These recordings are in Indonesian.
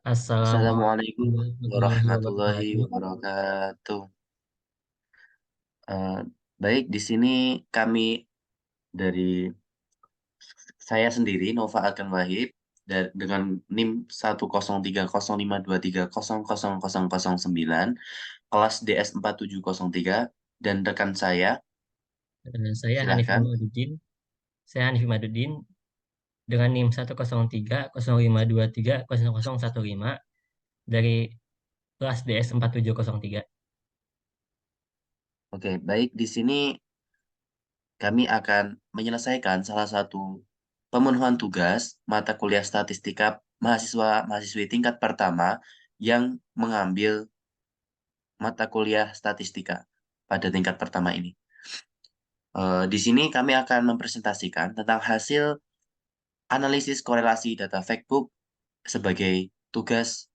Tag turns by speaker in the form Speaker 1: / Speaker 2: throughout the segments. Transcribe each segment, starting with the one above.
Speaker 1: Assalamualaikum
Speaker 2: Assalamualaikum
Speaker 1: warahmatullahi
Speaker 2: warahmatullahi
Speaker 1: wabarakatuh.
Speaker 2: wabarakatuh. Eh, Baik, di sini kami dari saya sendiri Nova Alkan Wahid dengan NIM 1030523000009 kelas DS4703 dan rekan saya
Speaker 1: Saya Hanif
Speaker 2: silahkan.
Speaker 1: Imaduddin. Saya Hanif Imaduddin dengan NIM 103 0523000015 dari kelas DS 4703.
Speaker 2: Oke, baik, di sini kami akan menyelesaikan salah satu pemenuhan tugas mata kuliah statistika mahasiswa-mahasiswi tingkat pertama yang mengambil mata kuliah statistika pada tingkat pertama ini. Di sini kami akan mempresentasikan tentang hasil analisis korelasi data factbook sebagai tugas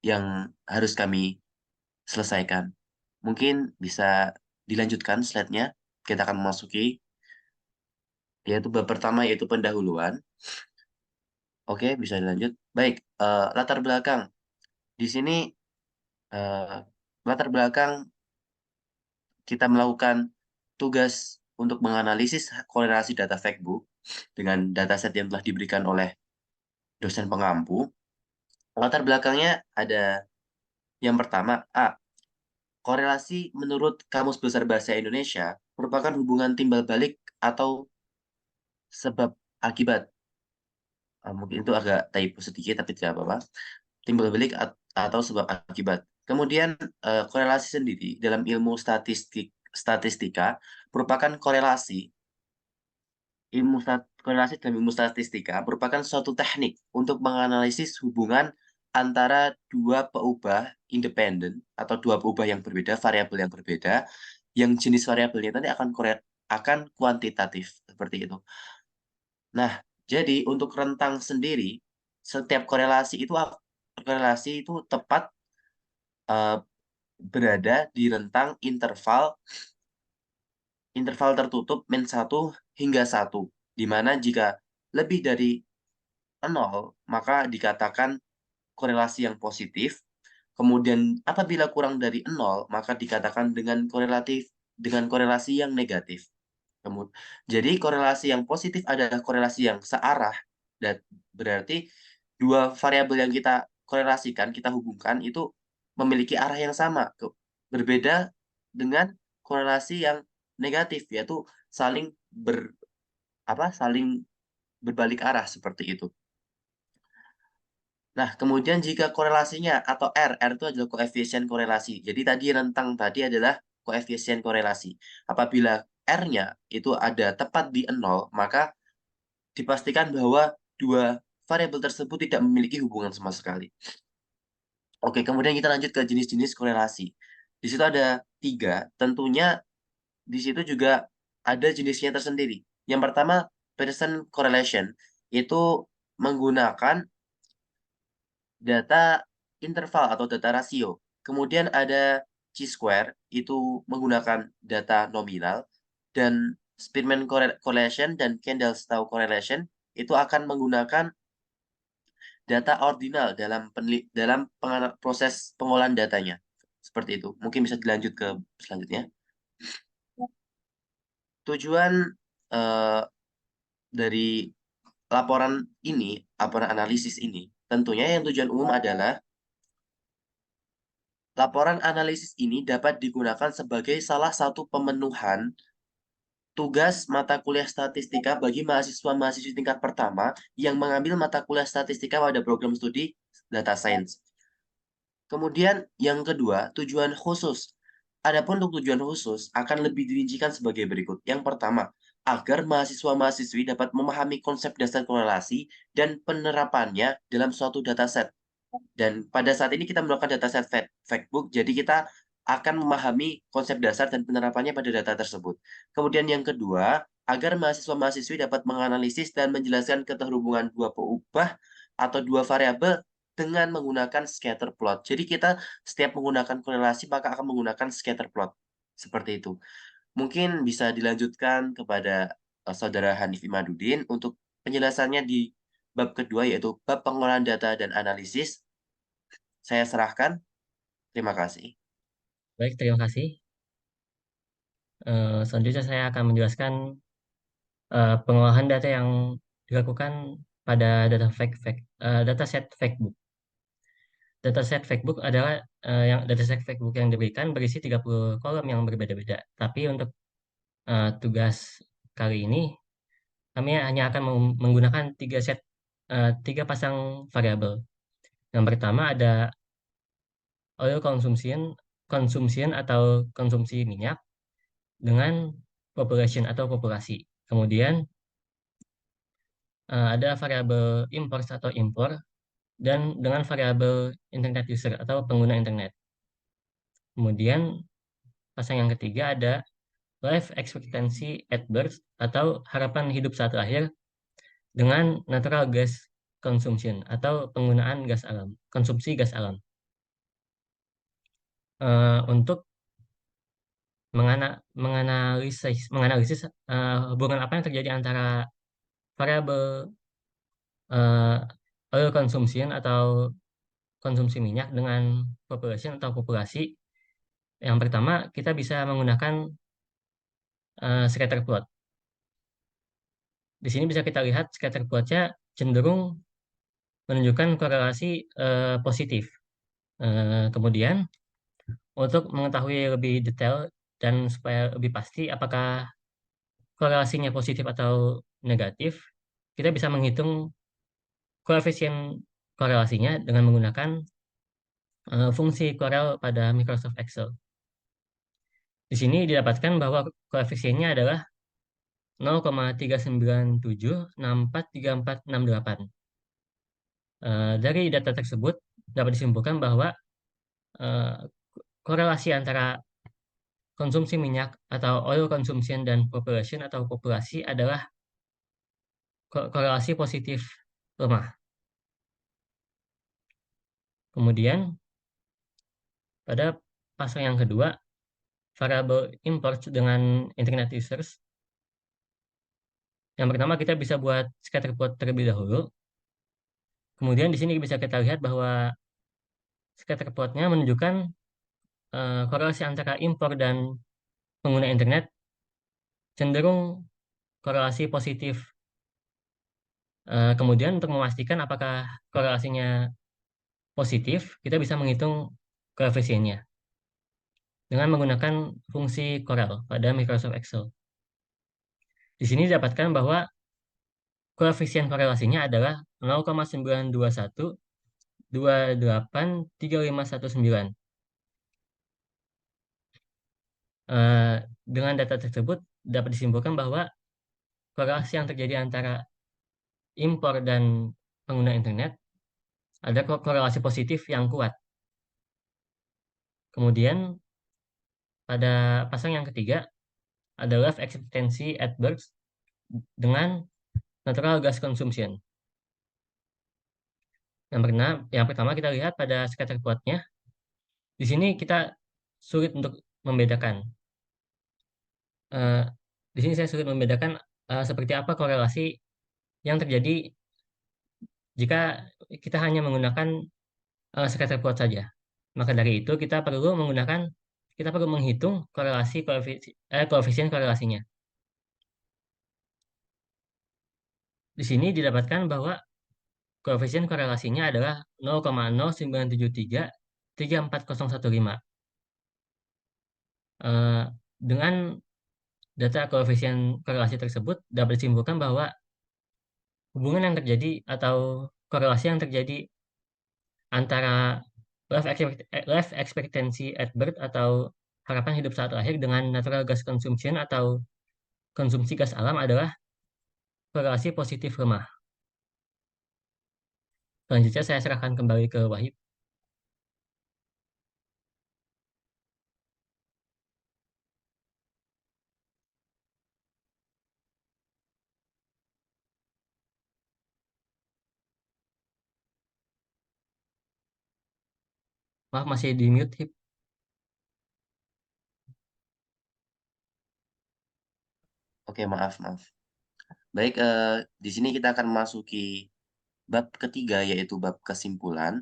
Speaker 2: yang harus kami selesaikan. Mungkin bisa dilanjutkan slide-nya. Kita akan memasuki yaitu bab pertama yaitu pendahuluan. Oke, bisa dilanjut. Baik, latar belakang. Di sini eh, latar belakang kita melakukan tugas untuk menganalisis korelasi data factbook dengan dataset yang telah diberikan oleh dosen pengampu. Latar belakangnya ada yang pertama, A. Korelasi menurut Kamus Besar Bahasa Indonesia merupakan hubungan timbal balik atau sebab akibat. Mungkin itu agak typo sedikit, tapi tidak apa-apa. Timbal balik atau sebab akibat. Kemudian korelasi sendiri dalam ilmu statistika merupakan korelasi dalam ilmu statistika merupakan suatu teknik untuk menganalisis hubungan antara dua peubah independen atau dua peubah yang berbeda, variabel yang berbeda, yang jenis variabelnya tadi akan kuantitatif seperti itu. Nah, jadi untuk rentang sendiri, setiap korelasi itu tepat eh, berada di rentang interval interval tertutup min 1 hingga 1, di mana jika lebih dari 0, maka dikatakan korelasi yang positif. Kemudian apabila kurang dari 0, maka dikatakan dengan korelasi yang negatif. Jadi korelasi yang positif adalah korelasi yang searah, dan berarti dua variabel yang kita korelasikan, kita hubungkan itu memiliki arah yang sama. Berbeda dengan korelasi yang negatif, yaitu saling saling berbalik arah seperti itu. Nah, kemudian jika korelasinya atau R itu adalah koefisien korelasi. Jadi tadi rentang tadi adalah koefisien korelasi. Apabila R-nya itu ada tepat di 0, maka dipastikan bahwa dua variabel tersebut tidak memiliki hubungan sama sekali. Oke, kemudian kita lanjut ke jenis-jenis korelasi. Di situ ada 3, tentunya di situ juga ada jenisnya tersendiri. Yang pertama, Pearson correlation, itu menggunakan data interval atau data rasio. Kemudian ada chi-square, itu menggunakan data nominal, dan Spearman correlation dan Kendall-Stau correlation itu akan menggunakan data ordinal dalam proses pengolahan datanya. Seperti itu. Mungkin bisa dilanjut ke selanjutnya. Tujuan eh, dari laporan analisis ini, tentunya yang tujuan umum adalah laporan analisis ini dapat digunakan sebagai salah satu pemenuhan tugas mata kuliah statistika bagi mahasiswa-mahasiswi tingkat pertama yang mengambil mata kuliah statistika pada program studi data science. Kemudian yang kedua, tujuan khusus. Adapun untuk tujuan khusus akan lebih dirincikan sebagai berikut. Yang pertama, agar mahasiswa-mahasiswi dapat memahami konsep dasar korelasi dan penerapannya dalam suatu dataset. Dan pada saat ini kita melakukan dataset factbook, jadi kita akan memahami konsep dasar dan penerapannya pada data tersebut. Kemudian yang kedua, agar mahasiswa-mahasiswi dapat menganalisis dan menjelaskan keterhubungan dua peubah atau dua variabel dengan menggunakan scatter plot. Jadi kita setiap menggunakan korelasi maka akan menggunakan scatter plot. Seperti itu. Mungkin bisa dilanjutkan kepada Saudara Hanif Imaduddin untuk penjelasannya di bab kedua, yaitu bab pengolahan data dan analisis. Saya serahkan. Terima kasih.
Speaker 1: Baik, terima kasih. Selanjutnya saya akan menjelaskan pengolahan data yang dilakukan pada dataset Factbook. Dataset Factbook adalah dataset Factbook yang diberikan berisi 30 kolom yang berbeda-beda. Tapi untuk tugas kali ini kami hanya akan menggunakan tiga pasang variabel. Yang pertama ada oil consumption atau konsumsi minyak dengan population atau populasi. Kemudian ada variabel import atau impor dan dengan variabel internet user atau pengguna internet. Kemudian pasang yang ketiga ada life expectancy at birth atau harapan hidup saat lahir dengan natural gas consumption atau penggunaan gas alam, konsumsi gas alam. Untuk menganalisis hubungan apa yang terjadi antara variabel eh, oil consumption atau konsumsi minyak dengan population atau populasi. Yang pertama, kita bisa menggunakan scatter plot. Di sini bisa kita lihat scatter plotnya cenderung menunjukkan korelasi positif. Kemudian, untuk mengetahui lebih detail dan supaya lebih pasti apakah korelasinya positif atau negatif, kita bisa menghitung koefisien korelasinya dengan menggunakan fungsi Corel pada Microsoft Excel. Di sini didapatkan bahwa koefisiennya adalah 0,397643468. Dari data tersebut dapat disimpulkan bahwa eh, korelasi antara konsumsi minyak atau oil consumption dan population atau populasi adalah korelasi positif lemah. Kemudian pada pasal yang kedua, variabel import dengan internet users. Yang pertama kita bisa buat scatter plot terlebih dahulu. Kemudian di sini bisa kita lihat bahwa scatter plotnya menunjukkan korelasi antara impor dan pengguna internet cenderung korelasi positif. Kemudian untuk memastikan apakah korelasinya positif, kita bisa menghitung koefisiennya dengan menggunakan fungsi Corel pada Microsoft Excel. Di sini didapatkan bahwa koefisien korelasinya adalah 0,921283519. Eh, dengan data tersebut dapat disimpulkan bahwa korelasi yang terjadi antara impor dan pengguna internet ada korelasi positif yang kuat. Kemudian pada pasang yang ketiga ada life expectancy at birth dengan natural gas consumption. Yang pertama kita lihat pada scatter plotnya. Di sini kita sulit untuk membedakan. Eh, di sini saya sulit membedakan seperti apa korelasi yang terjadi jika kita hanya menggunakan scatter plot saja. Maka dari itu kita perlu menghitung koefisien korelasinya. Di sini didapatkan bahwa koefisien korelasinya adalah 0,097334015. Eh, dengan data koefisien korelasi tersebut dapat disimpulkan bahwa hubungan yang terjadi atau korelasi yang terjadi antara life expectancy at birth atau harapan hidup saat lahir dengan natural gas consumption atau konsumsi gas alam adalah korelasi positif lemah. Selanjutnya saya serahkan kembali ke Wahid. Maaf masih di mute, Hip.
Speaker 2: Oke, maaf, maaf. Baik, di sini kita akan memasuki bab ketiga, yaitu bab kesimpulan.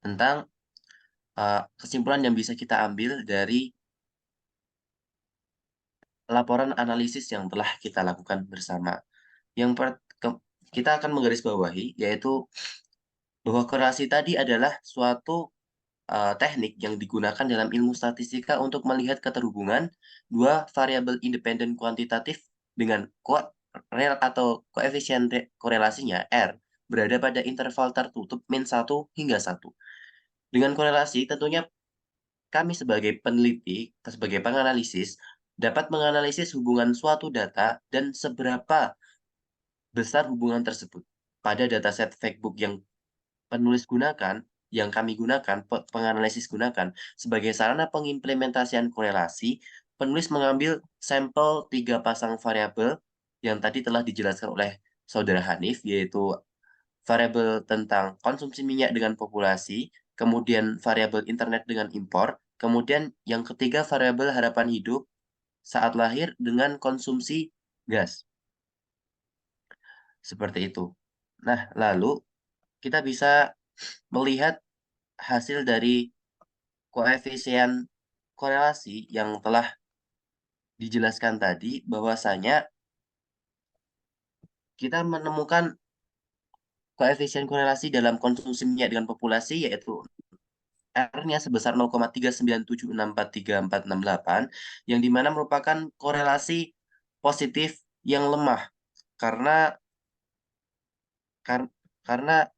Speaker 2: tentang kesimpulan yang bisa kita ambil dari laporan analisis yang telah kita lakukan bersama. Yang kita akan menggarisbawahi yaitu bahwa korelasi tadi adalah suatu teknik yang digunakan dalam ilmu statistika untuk melihat keterhubungan dua variabel independen kuantitatif dengan rel atau koefisien korelasinya R berada pada interval tertutup min 1 hingga 1. Dengan korelasi, tentunya kami sebagai peneliti, sebagai penganalisis, dapat menganalisis hubungan suatu data dan seberapa besar hubungan tersebut. Pada dataset Factbook yang penulis gunakan, yang kami gunakan, penganalisis gunakan, sebagai sarana pengimplementasian korelasi, penulis mengambil sampel 3 pasang variabel yang tadi telah dijelaskan oleh Saudara Hanif, yaitu variabel tentang konsumsi minyak dengan populasi, kemudian variabel internet dengan impor, kemudian yang ketiga variabel harapan hidup saat lahir dengan konsumsi gas. Seperti itu. Nah, lalu kita bisa melihat hasil dari koefisien korelasi yang telah dijelaskan tadi, bahwasanya kita menemukan koefisien korelasi dalam konsumsi minyak dengan populasi yaitu R-nya sebesar 0,397643468 yang dimana merupakan korelasi positif yang lemah karena kar- karena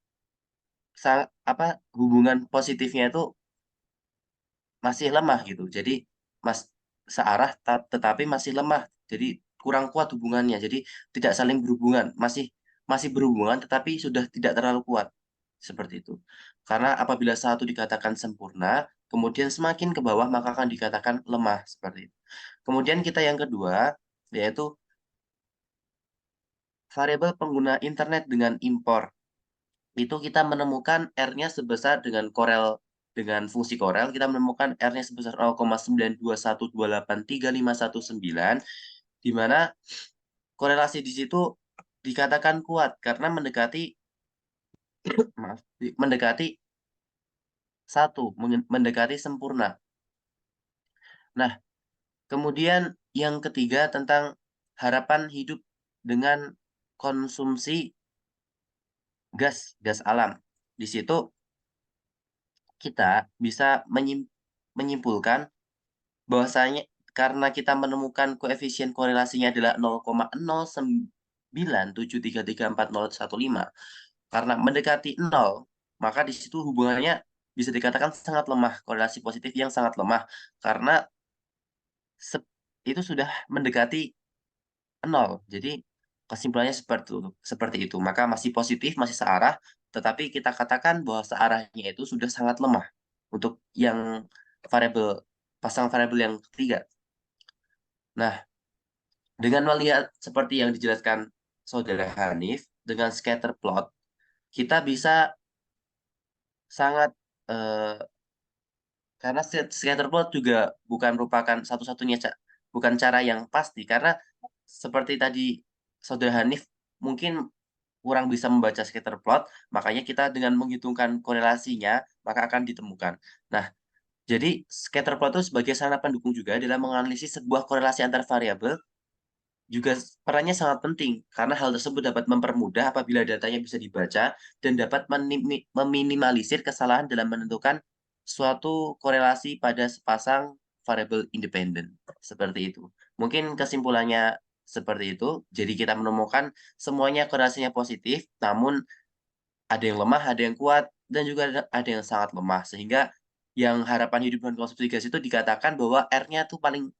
Speaker 2: hubungan positifnya itu masih lemah gitu. Jadi mas searah tetapi masih lemah. Jadi kurang kuat hubungannya. Jadi tidak saling berhubungan. Masih masih berhubungan tetapi sudah tidak terlalu kuat. Seperti itu. Karena apabila satu dikatakan sempurna, kemudian semakin ke bawah maka akan dikatakan lemah seperti itu. Kemudian kita yang kedua yaitu variabel pengguna internet dengan impor. Itu kita menemukan R-nya sebesar dengan fungsi korel, kita menemukan R-nya sebesar 0,921283519, di mana korelasi di situ dikatakan kuat karena mendekati maaf, mendekati mendekati sempurna. Nah, kemudian yang ketiga tentang harapan hidup dengan konsumsi gas alam. Di situ kita bisa menyimpulkan bahwasanya karena kita menemukan koefisien korelasinya adalah 0,09733401,5, karena mendekati 0, maka di situ hubungannya bisa dikatakan sangat lemah, korelasi positif yang sangat lemah, karena itu sudah mendekati 0. Jadi kesimpulannya seperti itu. Maka masih positif, masih searah, tetapi kita katakan bahwa searahnya itu sudah sangat lemah untuk yang variabel pasang variabel yang ketiga. Nah, dengan melihat seperti yang dijelaskan Saudara Hanif, dengan scatter plot, kita bisa sangat, eh, karena scatter plot juga bukan merupakan satu-satunya, bukan cara yang pasti, karena seperti tadi Saudara Hanif mungkin kurang bisa membaca scatter plot, makanya kita dengan menghitungkan korelasinya, maka akan ditemukan. Nah, jadi scatter plot itu sebagai sarana pendukung juga dalam menganalisis sebuah korelasi antar variabel juga perannya sangat penting karena hal tersebut dapat mempermudah apabila datanya bisa dibaca dan dapat meminimalisir kesalahan dalam menentukan suatu korelasi pada sepasang variabel independen. Seperti itu. Mungkin kesimpulannya seperti itu. Jadi kita menemukan semuanya korelasinya positif, namun ada yang lemah, ada yang kuat, dan juga ada yang sangat lemah. Sehingga yang harapan hidup dan konsumsi gas itu dikatakan bahwa R-nya tuh paling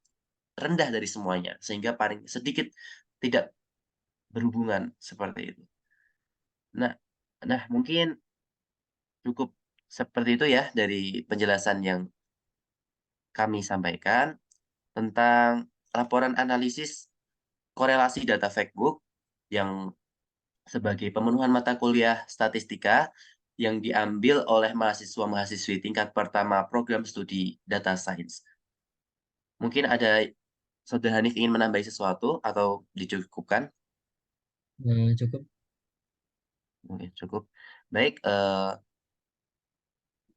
Speaker 2: rendah dari semuanya, sehingga paling sedikit tidak berhubungan, seperti itu. Nah nah mungkin cukup seperti itu ya dari penjelasan yang kami sampaikan tentang laporan analisis korelasi data Factbook yang sebagai pemenuhan mata kuliah statistika yang diambil oleh mahasiswa-mahasiswi tingkat pertama program studi data science. Mungkin ada Saudara Hanif ingin menambahi sesuatu atau dicukupkan?
Speaker 1: Cukup.
Speaker 2: Oke, cukup. Baik,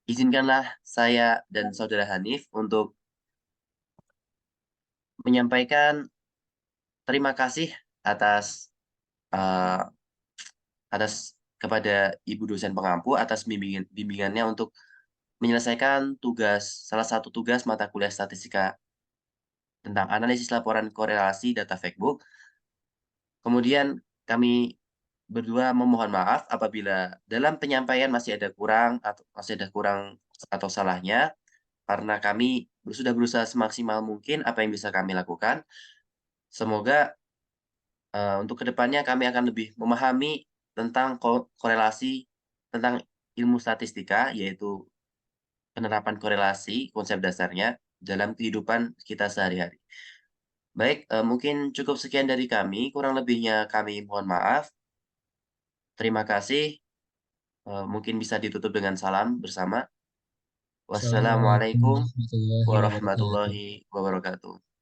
Speaker 2: izinkanlah saya dan Saudara Hanif untuk menyampaikan terima kasih atas eh, atas kepada Ibu dosen pengampu atas bimbingannya untuk menyelesaikan salah satu tugas mata kuliah statistika tentang analisis laporan korelasi data Factbook. Kemudian kami berdua memohon maaf apabila dalam penyampaian masih ada kurang atau salahnya, karena kami sudah berusaha semaksimal mungkin apa yang bisa kami lakukan. Semoga untuk kedepannya kami akan lebih memahami tentang korelasi tentang ilmu statistika, yaitu penerapan korelasi, konsep dasarnya dalam kehidupan kita sehari-hari. Baik, mungkin cukup sekian dari kami, kurang lebihnya kami mohon maaf. Terima kasih. Mungkin bisa ditutup dengan salam bersama.
Speaker 1: Assalamualaikum
Speaker 2: Wassalamualaikum
Speaker 1: warahmatullahi wabarakatuh.
Speaker 2: warahmatullahi wabarakatuh.